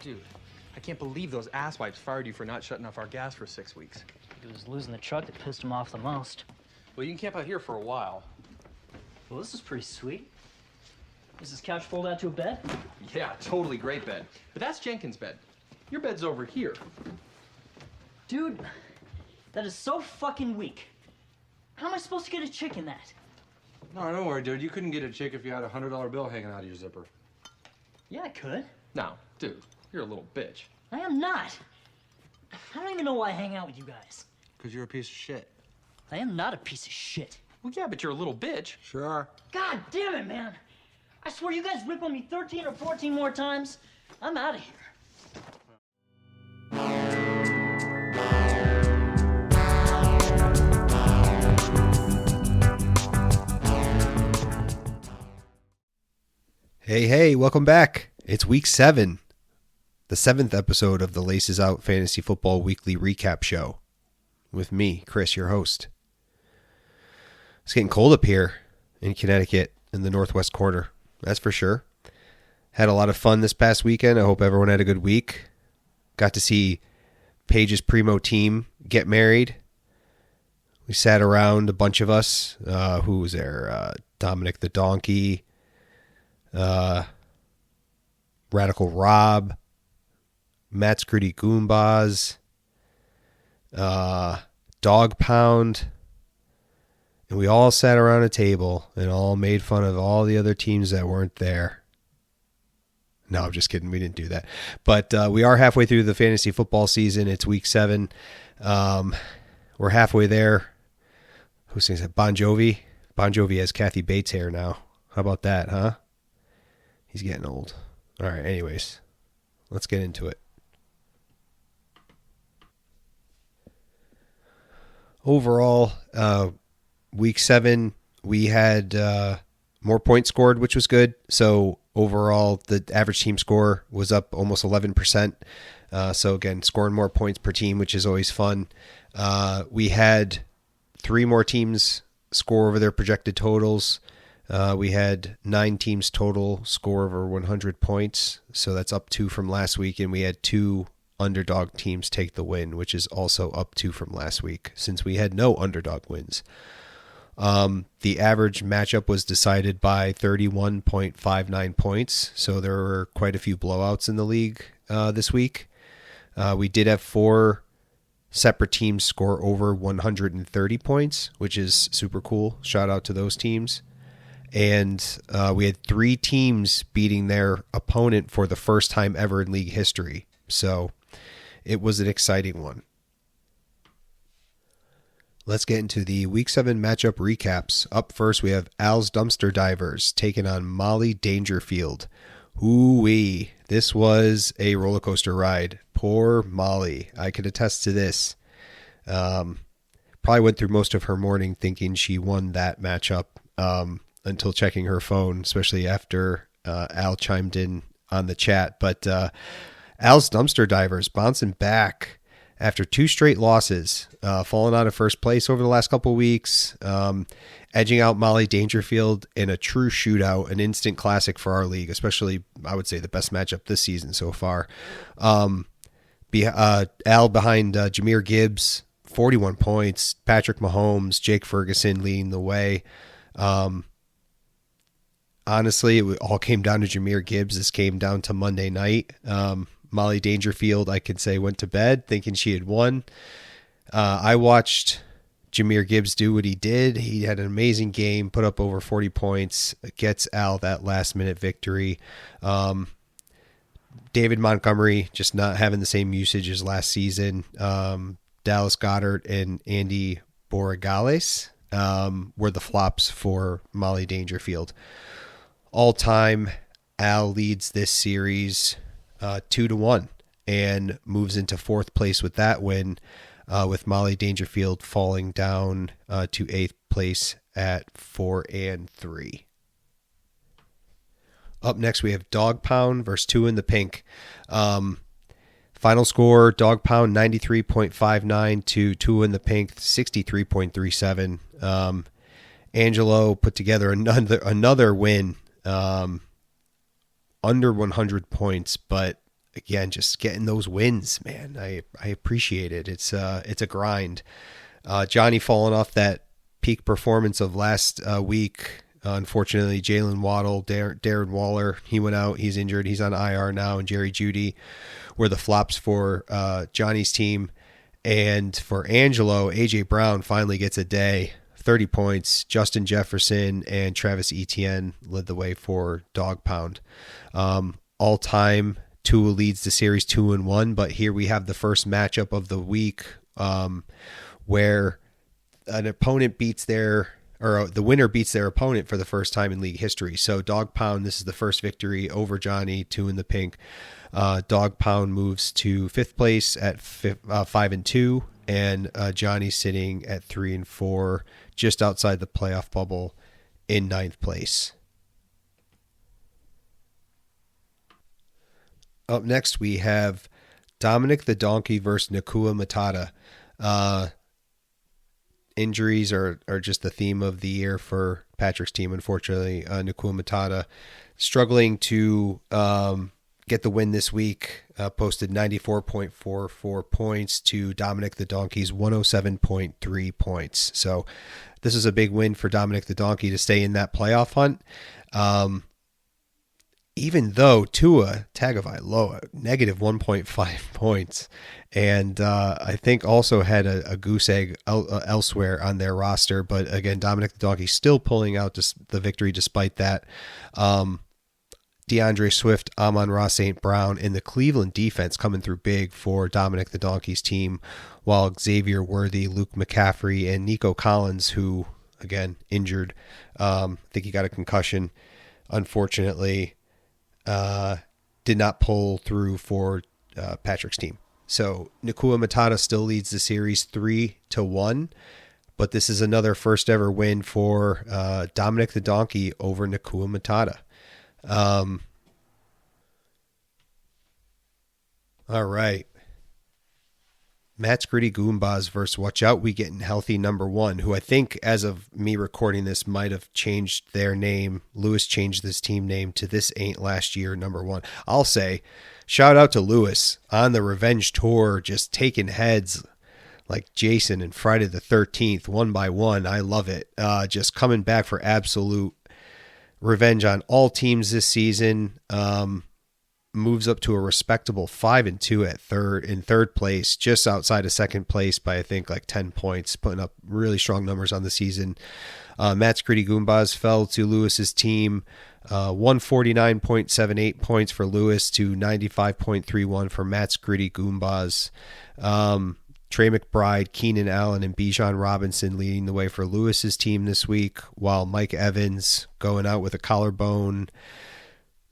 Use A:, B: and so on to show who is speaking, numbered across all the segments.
A: Dude, I can't believe those asswipes fired you for not shutting off our gas for 6 weeks.
B: It was losing the truck that pissed him off the most.
A: Well, you can camp out here for a while.
B: Well, this is pretty sweet. Is this couch fold out to a bed?
A: Yeah, totally great bed. But that's Jenkins' bed. Your bed's over here.
B: Dude, that is so fucking weak. How am I supposed to get a chick in that?
C: No, don't worry, dude. You couldn't get a chick if you had a $100 bill hanging out of your zipper.
B: Yeah, I could.
A: No, dude, you're a little bitch.
B: I am not. I don't even know why I hang out with you guys.
C: Because you're a piece of shit.
B: I am not a piece of shit.
A: Well, yeah, but you're a little bitch.
C: Sure.
B: God damn it, man. I swear you guys rip on me 13 or 14 more times, I'm out of here.
D: Hey, welcome back. It's week 7, the 7th episode of the Laces Out Fantasy Football Weekly Recap Show with me, Chris, your host. It's getting cold up here in Connecticut in the northwest corner, that's for sure. Had a lot of fun this past weekend. I hope everyone had a good week. Got to see Paige's Primo team get married. We sat around, a bunch of us. Who was there? Dominic the Donkey, Radical Rob, Matt's Gritty Goombas, Dog Pound, and we all sat around a table and all made fun of all the other teams that weren't there. No, I'm just kidding. We didn't do that. But we are halfway through the fantasy football season. It's week 7. We're halfway there. Who sings that? Bon Jovi. Bon Jovi has Kathy Bates hair now. How about that, huh? He's getting old. All right, anyways, let's get into it. Overall, week 7, we had more points scored, which was good. So overall, the average team score was up almost 11%. So again, scoring more points per team, which is always fun. We had 3 more teams score over their projected totals. We had 9 teams total score over 100 points. So that's up 2 from last week. And we had 2 underdog teams take the win, which is also up 2 from last week since we had no underdog wins. The average matchup was decided by 31.59 points. So there were quite a few blowouts in the league this week. We did have 4 separate teams score over 130 points, which is super cool. Shout out to those teams. And we had 3 teams beating their opponent for the first time ever in league history. So it was an exciting one. Let's get into the Week 7 matchup recaps. Up first, we have Al's Dumpster Divers taking on Molly Dangerfield. Ooh-wee. This was a roller coaster ride. Poor Molly. I could attest to this. Probably went through most of her morning thinking she won that matchup until checking her phone, especially after Al chimed in on the chat. But Al's Dumpster Divers bouncing back after 2 straight losses, falling out of first place over the last couple of weeks, edging out Molly Dangerfield in a true shootout, an instant classic for our league, especially, I would say, the best matchup this season so far. Al behind Jahmyr Gibbs, 41 points, Patrick Mahomes, Jake Ferguson leading the way. Honestly, it all came down to Jahmyr Gibbs. This came down to Monday night. Molly Dangerfield, I could say, went to bed thinking she had won. I watched Jahmyr Gibbs do what he did. He had an amazing game, put up over 40 points, gets Al that last-minute victory. David Montgomery just not having the same usage as last season. Dallas Goedert and Andy Borregales were the flops for Molly Dangerfield. All-time, Al leads this series 2-1 and moves into 4th place with that win, with Molly Dangerfield falling down to 8th place at 4-3. Up next, we have Dog Pound versus 2 in the Pink. Final score, Dog Pound 93.59 to 2 in the Pink 63.37. Angelo put together another win, under 100 points, but again, just getting those wins, man. I appreciate it. It's a grind. Johnny falling off that peak performance of last week. Unfortunately, Jalen Waddle, Darren Waller, he went out. He's injured. He's on IR now. And Jerry Jeudy were the flops for Johnny's team. And for Angelo, A.J. Brown finally gets a day. 30 points. Justin Jefferson and Travis Etienne led the way for Dog Pound. All time, Tua leads the series 2-1, but here we have the first matchup of the week where an opponent the winner beats their opponent for the first time in league history. So Dog Pound, this is the first victory over Johnny, 2 in the pink. Dog Pound moves to 5th place at 5-2, and Johnny sitting at 3-4, just outside the playoff bubble in 9th place. Up next, we have Dominic the Donkey versus Nakua Matata. Injuries are just the theme of the year for Patrick's team, unfortunately. Nakua Matata struggling to get the win this week, posted 94.44 points to Dominic the Donkey's 107.3 points. So this is a big win for Dominic the Donkey to stay in that playoff hunt. Even though Tua Tagovailoa, negative 1.5 points, and I think also had a goose egg elsewhere on their roster. But again, Dominic the Donkey still pulling out the victory despite that. DeAndre Swift, Amon-Ra St. Brown, and the Cleveland defense coming through big for Dominic the Donkey's team, while Xavier Worthy, Luke McCaffrey, and Nico Collins, who, again, injured. I think he got a concussion, unfortunately, did not pull through for Patrick's team. So Nakua Matata still leads the series 3-1, but this is another first ever win for Dominic the Donkey over Nakua Matata. All right. Matt's Gritty Goombas versus Watch Out We Getting Healthy #1, who I think as of me recording this might have changed their name. Lewis changed this team name to This Ain't Last Year #1. I'll say shout out to Lewis on the revenge tour, just taking heads like Jason and Friday the 13th, one by one. I love it. Just coming back for absolute revenge on all teams this season. Moves up to a respectable 5-2 in third place, just outside of second place by I think like 10 points, putting up really strong numbers on the season. Matt's Gritty Goombas fell to Lewis's team, 149.78 points for Lewis to 95.31 for Matt's Gritty Goombas. Trey McBride, Keenan Allen, and Bijan Robinson leading the way for Lewis's team this week, while Mike Evans going out with a collarbone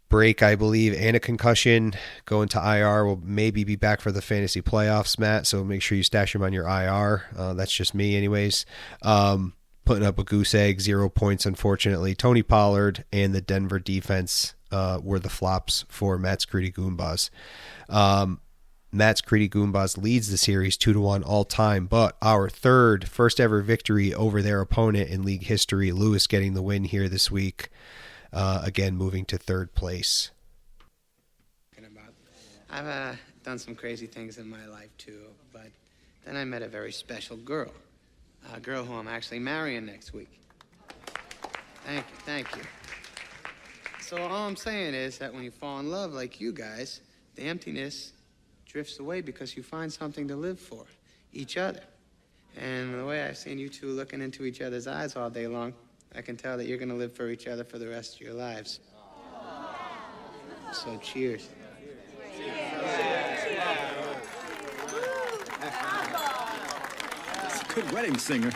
D: break, I believe, and a concussion, going to IR. Will maybe be back for the fantasy playoffs, Matt, so make sure you stash him on your IR. That's just me anyways. Putting up a goose egg, 0 points, unfortunately. Tony Pollard and the Denver defense were the flops for Matt's Gritty Goombas. Matt's Gritty Goombas leads the series 2-1 all time, but our first ever victory over their opponent in league history, Lewis getting the win here this week. Again, moving to third place.
E: I've done some crazy things in my life too, but then I met a very special girl, a girl who I'm actually marrying next week. Thank you. So all I'm saying is that when you fall in love like you guys, the emptiness drifts away because you find something to live for, each other. And the way I've seen you two looking into each other's eyes all day long, I can tell that you're going to live for each other for the rest of your lives. So cheers.
F: That's a good wedding singer.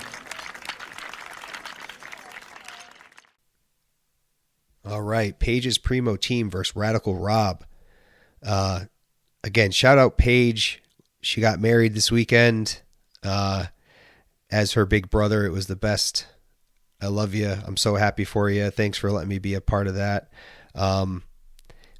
D: All right, Paige's Primo team versus Radical Rob. Again, shout out Paige. She got married this weekend. As her big brother, it was the best. I love you. I'm so happy for you. Thanks for letting me be a part of that.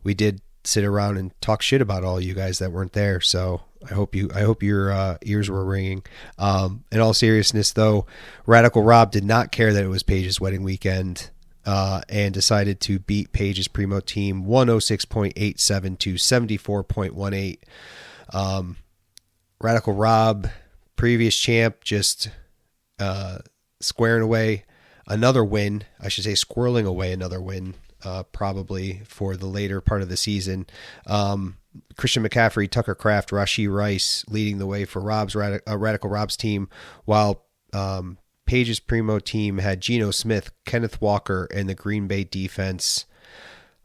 D: We did sit around and talk shit about all you guys that weren't there. So I hope your ears were ringing. In all seriousness though, Radical Rob did not care that it was Paige's wedding weekend. and decided to beat Page's Primo team 106.87 to 74.18. Radical Rob, previous champ, just squaring away another win. I should say squirreling away another win, probably for the later part of the season. Christian McCaffrey, Tucker Kraft, Rashee Rice leading the way for Radical Rob's team, while Page's Primo team had Geno Smith, Kenneth Walker, and the Green Bay defense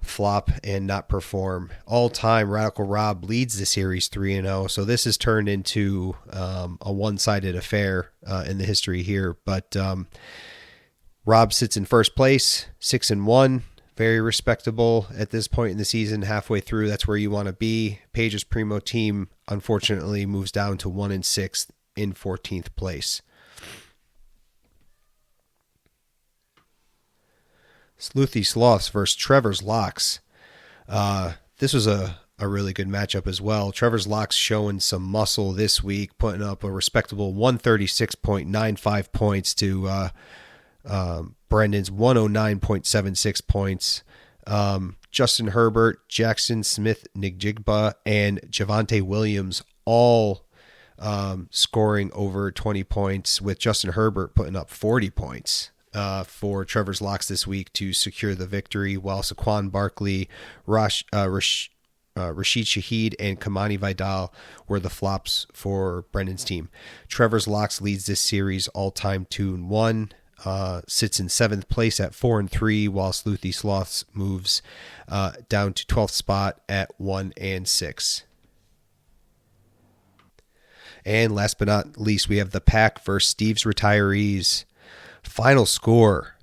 D: flop and not perform. All time, Radical Rob leads the series 3-0. So this has turned into a one-sided affair in the history here. But Rob sits in first place, 6-1. Very respectable at this point in the season. Halfway through, that's where you want to be. Page's Primo team, unfortunately, moves down to 1-6 in 14th place. Sleuthy Sloths versus Trevor's Locks. This was a really good matchup as well. Trevor's Locks showing some muscle this week, putting up a respectable 136.95 points to Brendan's 109.76 points. Justin Herbert, Jackson Smith, Njigba, and Javonte Williams all scoring over 20 points, with Justin Herbert putting up 40 points. For Trevor's Locks this week to secure the victory, while Saquon Barkley, Rashid Shaheed, and Kamani Vidal were the flops for Brendan's team. Trevor's Locks leads this series all-time 2-1, sits in 7th place at 4-3, while Sleuthy Sloths moves down to 12th spot at 1-6. And last but not least, we have the Pack versus Steve's Retirees. Final score,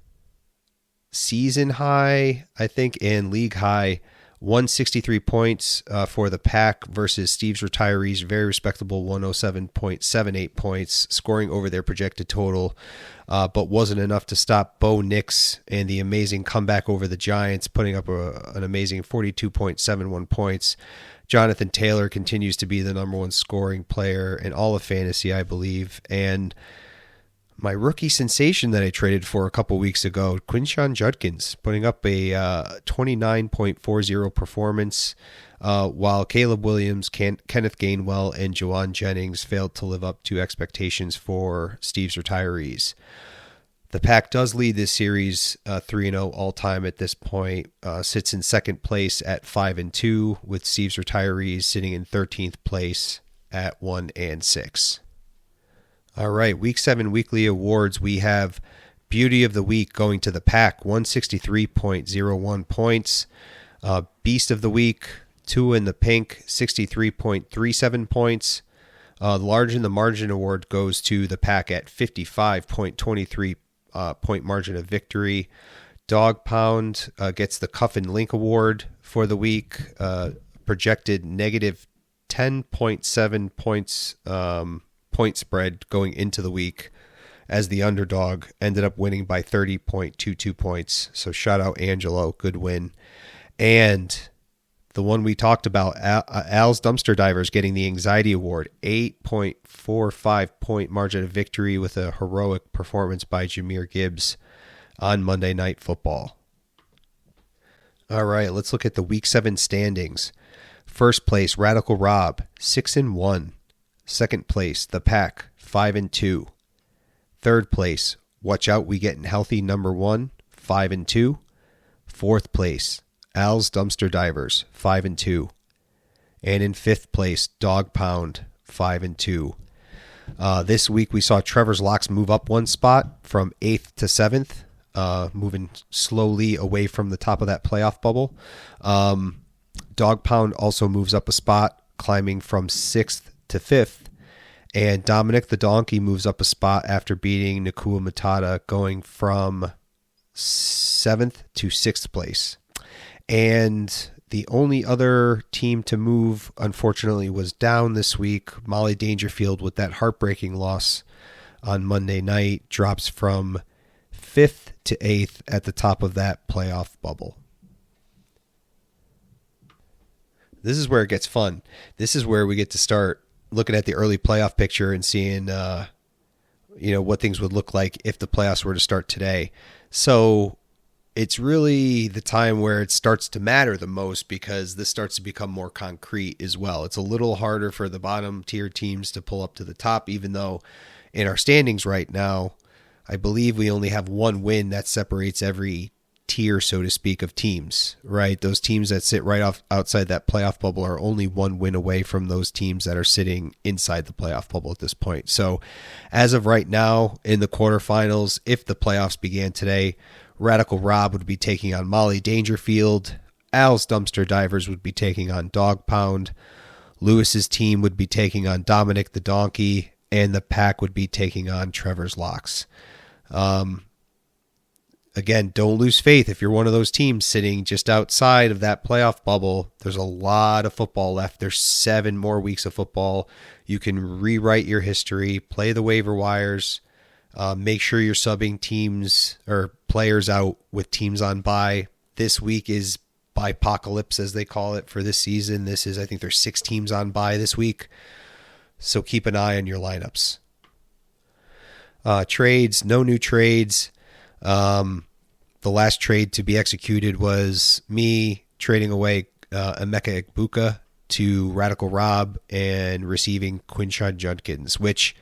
D: season high, I think, and league high, 163 points for the Pack versus Steve's Retirees. Very respectable 107.78 points, scoring over their projected total, but wasn't enough to stop Bo Nix and the amazing comeback over the Giants, putting up an amazing 42.71 points. Jonathan Taylor continues to be the number one scoring player in all of fantasy, I believe, and my rookie sensation that I traded for a couple weeks ago, Quinshon Judkins, putting up a 29.40 performance, while Caleb Williams, Kenneth Gainwell, and Juwan Jennings failed to live up to expectations for Steve's Retirees. The Pack does lead this series 3-0 all-time at this point, sits in second place at 5-2, with Steve's Retirees sitting in 13th place at 1-6. All right, Week 7 weekly awards. We have Beauty of the Week going to the Pack, 163.01 points. Beast of the Week, Two in the Pink, 63.37 points. Large in the Margin award goes to the Pack at 55.23 point margin of victory. Dog Pound gets the Cuff and Link award for the week, projected negative 10.7 points point spread going into the week, as the underdog ended up winning by 30.22 points. So shout out Angelo, good win. And the one we talked about, Al's Dumpster Divers getting the Anxiety Award, 8.45 point margin of victory with a heroic performance by Jahmyr Gibbs on Monday Night Football. All right, let's look at the Week 7 standings. First place, Radical Rob, 6-1. Second place, The Pack, 5-2. Third place, Watch Out We Getting Healthy, number 1, 5-2. Fourth place, Al's Dumpster Divers, 5-2. And in fifth place, Dog Pound, 5-2. This week we saw Trevor's Locks move up one spot from 8th to 7th, moving slowly away from the top of that playoff bubble. Dog Pound also moves up a spot, climbing from 6th to 5th, and Dominic the Donkey moves up a spot after beating Nakua Matata, going from 7th to 6th place. And the only other team to move, unfortunately, was down this week. Molly Dangerfield, with that heartbreaking loss on Monday night, drops from 5th to 8th at the top of that playoff bubble. This is where it gets fun. This is where we get to start looking at the early playoff picture and seeing, what things would look like if the playoffs were to start today. So it's really the time where it starts to matter the most because this starts to become more concrete as well. It's a little harder for the bottom tier teams to pull up to the top, even though in our standings right now, I believe we only have one win that separates every tier, so to speak, of teams, right? Those teams that sit right off outside that playoff bubble are only one win away from those teams that are sitting inside the playoff bubble at this point. So as of right now in the quarterfinals, if the playoffs began today, Radical Rob would be taking on Molly Dangerfield. Al's Dumpster Divers would be taking on Dog Pound. Lewis's team would be taking on Dominic the Donkey, and the Pack would be taking on Trevor's Locks. Again, don't lose faith. If you're one of those teams sitting just outside of that playoff bubble, there's a lot of football left. There's 7 more weeks of football. You can rewrite your history, play the waiver wires, make sure you're subbing teams or players out with teams on bye. This week is Bye-pocalypse, as they call it, for this season. This is, I think there's 6 teams on bye this week. So keep an eye on your lineups. Trades, no new trades. The last trade to be executed was me trading away Emeka Egbuka to Radical Rob and receiving Quinshon Judkins, which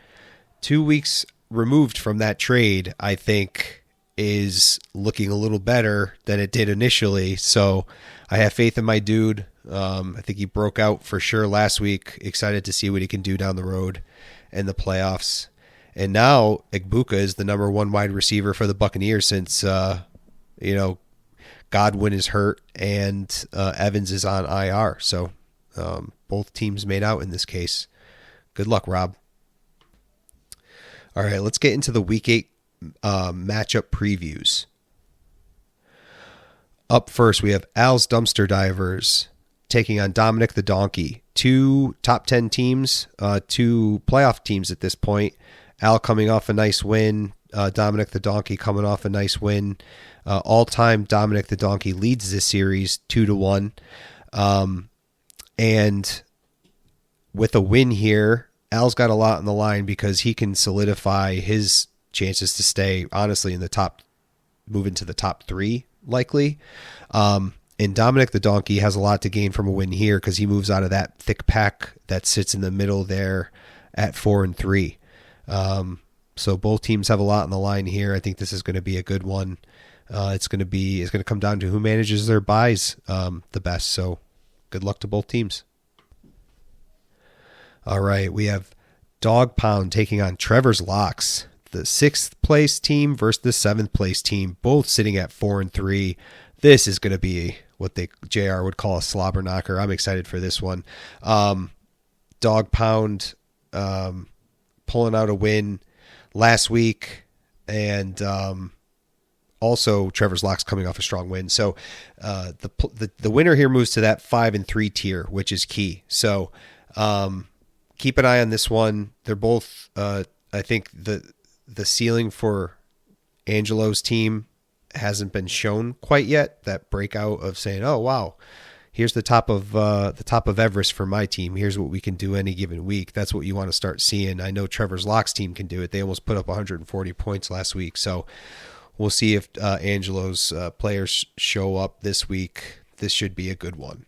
D: 2 weeks removed from that trade, I think is looking a little better than it did initially. So I have faith in my dude. I think he broke out for sure last week. Excited to see what he can do down the road in the playoffs. And now Egbuka is the number 1 wide receiver for the Buccaneers since, Godwin is hurt and Evans is on IR. So both teams made out in this case. Good luck, Rob. All right, let's get into the Week 8 matchup previews. Up first, we have Al's Dumpster Divers taking on Dominic the Donkey. 2 top 10 teams, 2 playoff teams at this point. Al coming off a nice win. Dominic the Donkey coming off a nice win. All-time Dominic the Donkey leads this series 2-1. And with a win here, Al's got a lot on the line because he can solidify his chances to stay, honestly, in the top, move into the top 3, likely. And Dominic the Donkey has a lot to gain from a win here because he moves out of that thick pack that sits in the middle there at 4-3. So both teams have a lot on the line here. I think this is going to be a good one. It's going to come down to who manages their buys the best. So good luck to both teams. All right, we have Dog Pound taking on Trevor's Locks, the 6th place team versus the 7th place team, both sitting at 4-3. This is going to be what JR would call a slobber knocker. I'm excited for this one. Dog Pound pulling out a win last week, and also Trevor's Locks coming off a strong win. So the winner here moves to that 5-3 tier, which is key. So keep an eye on this one. They're both, I think the ceiling for Angelo's team hasn't been shown quite yet. That breakout of saying, "Oh wow, here's the top of Everest for my team. Here's what we can do any given week." That's what you want to start seeing. I know Trevor's Locks team can do it. They almost put up 140 points last week. So we'll see if Angelo's players show up this week. This should be a good one.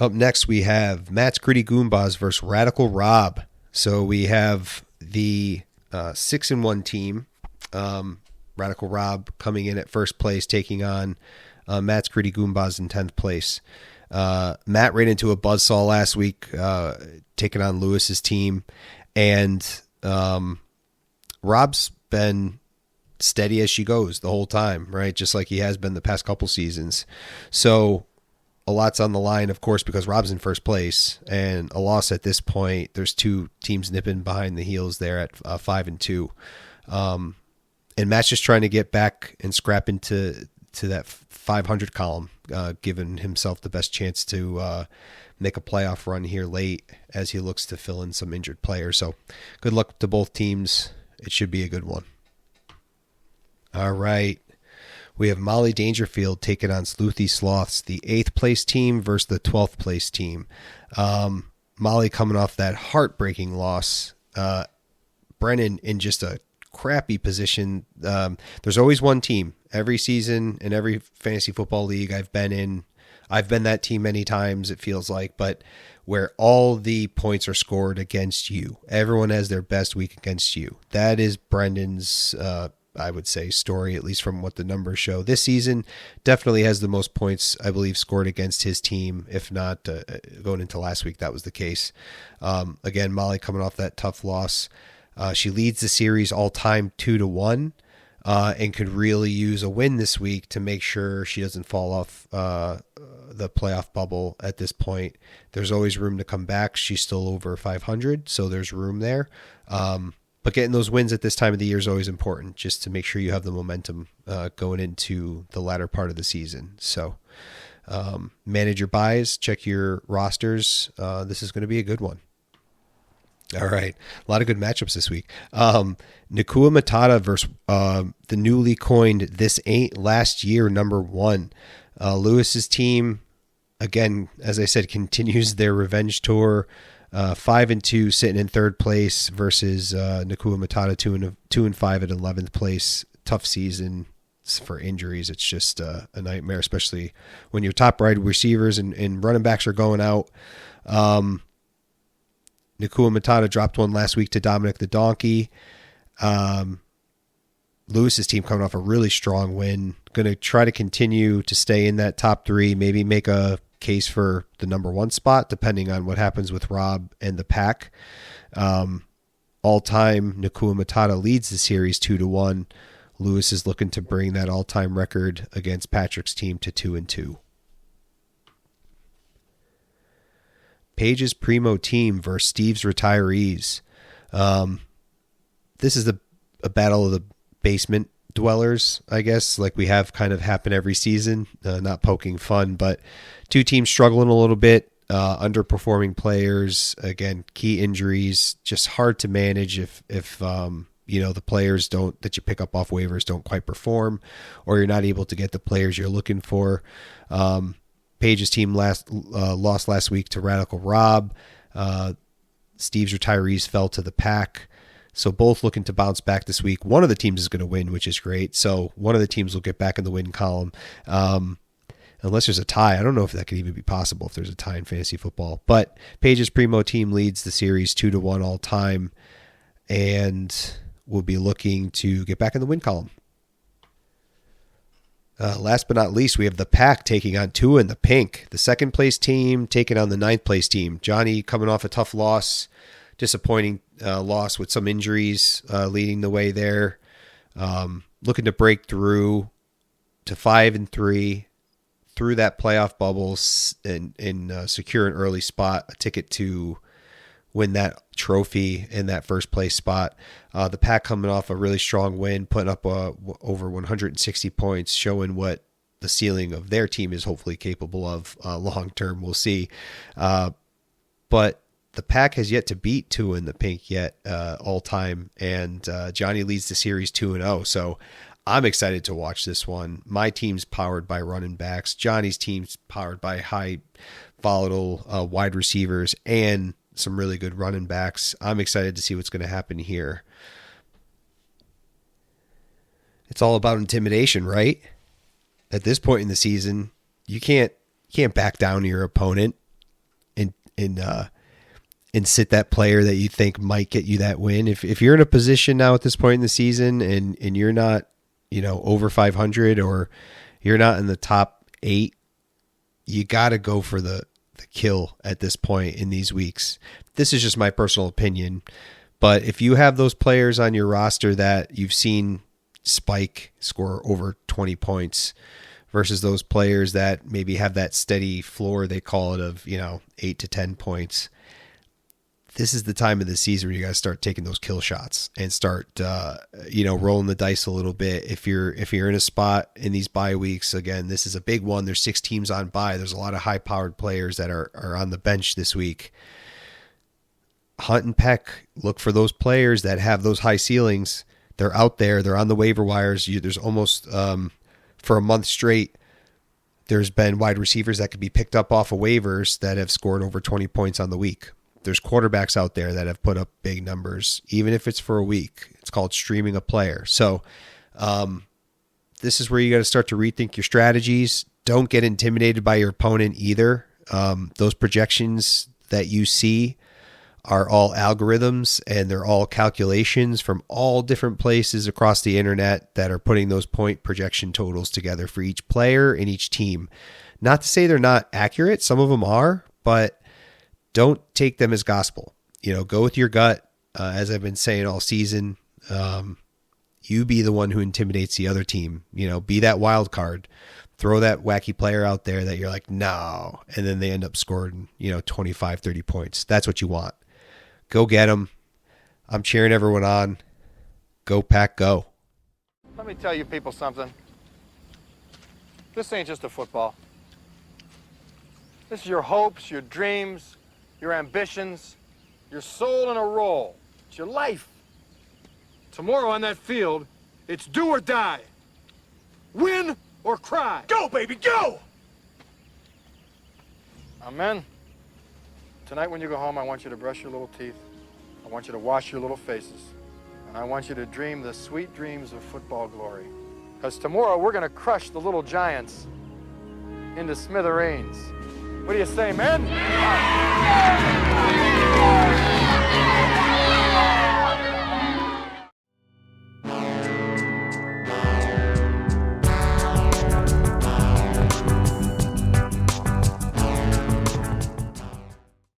D: Up next, we have Matt's Gritty Goombas versus Radical Rob. So we have the 6-1 team, Radical Rob coming in at first place, taking on Matt's Gritty Goombas in 10th place. Matt ran into a buzzsaw last week, taking on Lewis's team, and Rob's been steady as she goes the whole time, right? Just like he has been the past couple seasons. So a lot's on the line, of course, because Rob's in first place, and a loss at this point. There's 2 teams nipping behind the heels there at 5-2. And Matt's just trying to get back and scrap into that 500 column, giving himself the best chance to make a playoff run here late as he looks to fill in some injured players. So good luck to both teams. It should be a good one. All right. We have Molly Dangerfield taking on Sleuthy Sloths, the 8th place team versus the 12th place team. Molly coming off that heartbreaking loss. Brennan, in just a crappy position. There's always one team every season in every fantasy football league I've been in. I've been that team many times, it feels like, but where all the points are scored against you. Everyone has their best week against you. That is Brendan's, I would say, story, at least from what the numbers show. This season definitely has the most points, I believe, scored against his team. If not, going into last week, that was the case. Again, Molly coming off that tough loss. She leads the series all-time 2-1. And could really use a win this week to make sure she doesn't fall off the playoff bubble at this point. There's always room to come back. She's still over 500, so there's room there. But getting those wins at this time of the year is always important, just to make sure you have the momentum going into the latter part of the season. So manage your buys, check your rosters. This is going to be a good one. All right. A lot of good matchups this week. Nakua Matata versus the newly coined This Ain't Last Year #1. Lewis's team, again, as I said, continues their revenge tour. 5-2, sitting in third place versus Nakua Matata 2-5 at 11th place. Tough season for injuries. It's just a nightmare, especially when your top wide receivers and running backs are going out. Nakua Matata dropped one last week to Dominic the Donkey. Lewis's team coming off a really strong win. Going to try to continue to stay in that top 3, maybe make a case for the #1 spot, depending on what happens with Rob and the pack. All-time, Nakua Matata leads the series 2-1. Lewis is looking to bring that all-time record against Patrick's team to 2-2. Paige's Primo team versus Steve's Retirees. This is a battle of the basement dwellers, I guess, like we have kind of happen every season. Not poking fun, but two teams struggling a little bit, underperforming players. Again, key injuries, just hard to manage if the players that you pick up off waivers don't quite perform, or you're not able to get the players you're looking for. Paige's team lost last week to Radical Rob. Steve's Retirees fell to the pack. So both looking to bounce back this week. One of the teams is going to win, which is great. So one of the teams will get back in the win column. Unless there's a tie. I don't know if that could even be possible if there's a tie in fantasy football. But Paige's Primo team leads the series 2-1 all time and will be looking to get back in the win column. Last but not least, we have the Pack taking on Tua and the Pink. The second place team taking on the ninth place team. Johnny coming off a tough loss, disappointing loss with some injuries leading the way there. Looking to break through to 5-3 through that playoff bubble and secure an early spot, a ticket to win that trophy in that first place spot. The Pack coming off a really strong win, putting up over 160 points, showing what the ceiling of their team is hopefully capable of long term. We'll see. But the Pack has yet to beat Tua and the Pink yet all time, and Johnny leads the series 2-0. So I'm excited to watch this one. My team's powered by running backs. Johnny's team's powered by high volatile wide receivers and some really good running backs. I'm excited to see what's going to happen here. It's all about intimidation, right? At this point in the season, you can't back down to your opponent and sit that player that you think might get you that win. If you're in a position now at this point in the season and you're not, over 500 or you're not in the top 8, you got to go for the kill at this point in these weeks. This is just my personal opinion, but if you have those players on your roster that you've seen spike, score over 20 points versus those players that maybe have that steady floor, they call it, of 8 to 10 points, this is the time of the season where you got to start taking those kill shots and start rolling the dice a little bit. If you're in a spot in these bye weeks, again, this is a big one. There's 6 teams on bye. There's a lot of high powered players that are on the bench this week. Hunt and peck, look for those players that have those high ceilings. They're out there. They're on the waiver wires. There's almost for a month straight, there's been wide receivers that could be picked up off of waivers that have scored over 20 points on the week. there's quarterbacks out there that have put up big numbers, even if it's for a week. It's called streaming a player. So this is where you got to start to rethink your strategies. Don't get intimidated by your opponent either. Those projections that you see are all algorithms, and they're all calculations from all different places across the internet that are putting those point projection totals together for each player and each team. Not to say they're not accurate. Some of them are, but don't take them as gospel. Go with your gut. As I've been saying all season, you be the one who intimidates the other team. Be that wild card. Throw that wacky player out there that you're like, no. And then they end up scoring, 25, 30 points. That's what you want. Go get them. I'm cheering everyone on. Go Pack, go.
F: Let me tell you people something. This ain't just a football. This is your hopes, your dreams, your ambitions, your soul in a roll. It's your life. Tomorrow on that field, it's do or die. Win or cry. Go, baby, go! Amen. Tonight when you go home, I want you to brush your little teeth. I want you to wash your little faces. And I want you to dream the sweet dreams of football glory. Because tomorrow we're going to crush the little giants into smithereens. What do you say, men?